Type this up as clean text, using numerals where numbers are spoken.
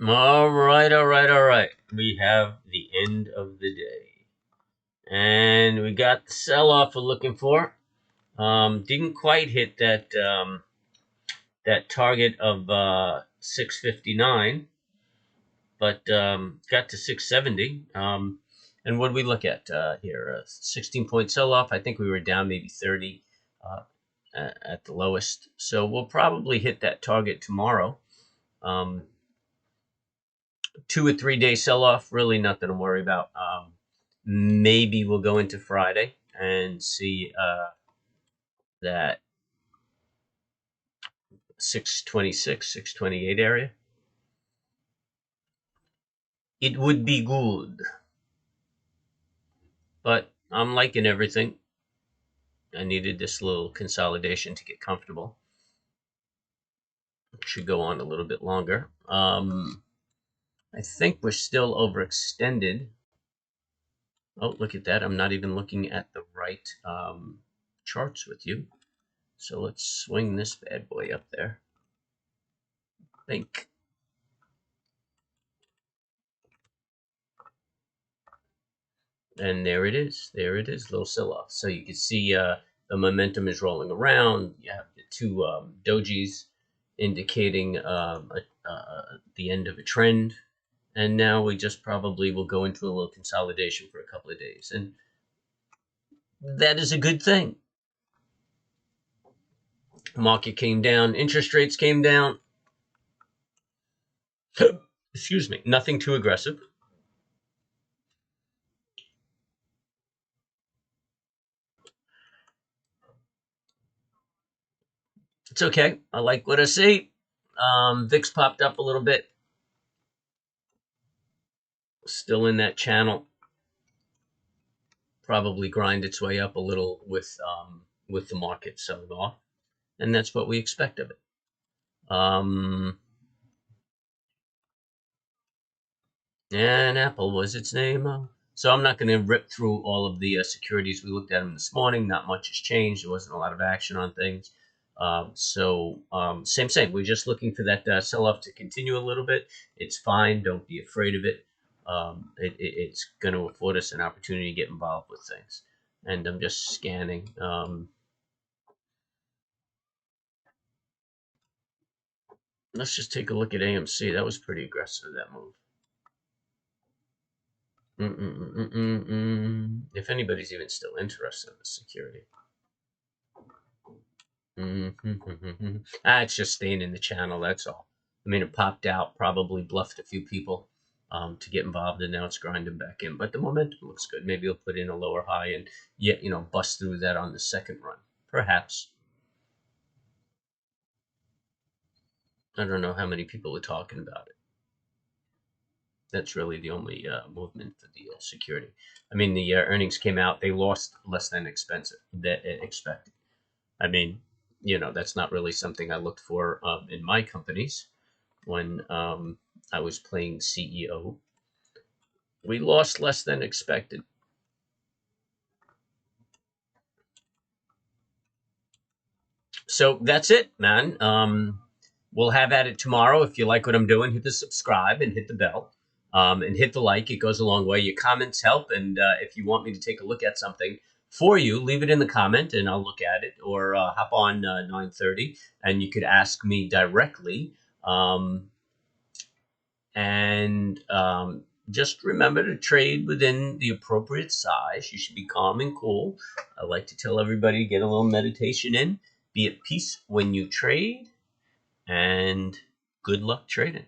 All right, all right, all right. We have the end of the day. And we got the sell-off we're looking for. Didn't quite hit that target of 659, but got to 670. And what did we look at here? 16-point sell-off. I think we were down maybe 30 at the lowest. So we'll probably hit that target tomorrow. 2 or 3 day sell-off, really nothing to worry about. Maybe we'll go into Friday and see that 626, 628 area. It would be good, but I'm liking everything. I needed this little consolidation to get comfortable. It should go on a little bit longer. I think we're still overextended. Oh, look at that. I'm not even looking at the right charts with you. So let's swing this bad boy up there. Think. And there it is. There it is, little sell-off. So you can see the momentum is rolling around. You have the two dojis indicating the end of a trend. And now we just probably will go into a little consolidation for a couple of days. And that is a good thing. The market came down. Interest rates came down. Excuse me. Nothing too aggressive. It's okay. I like what I see. VIX popped up a little bit. Still in that channel. Probably grind its way up a little with the market selling off, and that's what we expect of it. And Apple was its name. So I'm not going to rip through all of the securities. We looked at them this morning. Not much has changed. There wasn't a lot of action on things. Same. We're just looking for that sell-off to continue a little bit. It's fine. Don't be afraid of it. It's going to afford us an opportunity to get involved with things. And I'm just scanning. Let's just take a look at AMC. That was pretty aggressive, that move. If anybody's even still interested in the security. It's just staying in the channel, that's all. I mean, it popped out, probably bluffed a few people to get involved, and now it's grinding back in. But the momentum looks good. Maybe it'll put in a lower high and yet, bust through that on the second run. Perhaps. I don't know how many people are talking about it. That's really the only movement for the security. I mean, the earnings came out. They lost less than expected. I mean, that's not really something I looked for in my companies when I was playing CEO. We lost less than expected. So that's it, man. We'll have at it tomorrow. If you like what I'm doing, hit the subscribe and hit the bell. And hit the like. It goes a long way. Your comments help. And if you want me to take a look at something for you, leave it in the comment and I'll look at it. Or hop on 9:30 and you could ask me directly. Just remember to trade within the appropriate size. You should be calm and cool. I like to tell everybody to get a little meditation in. Be at peace when you trade. And good luck trading.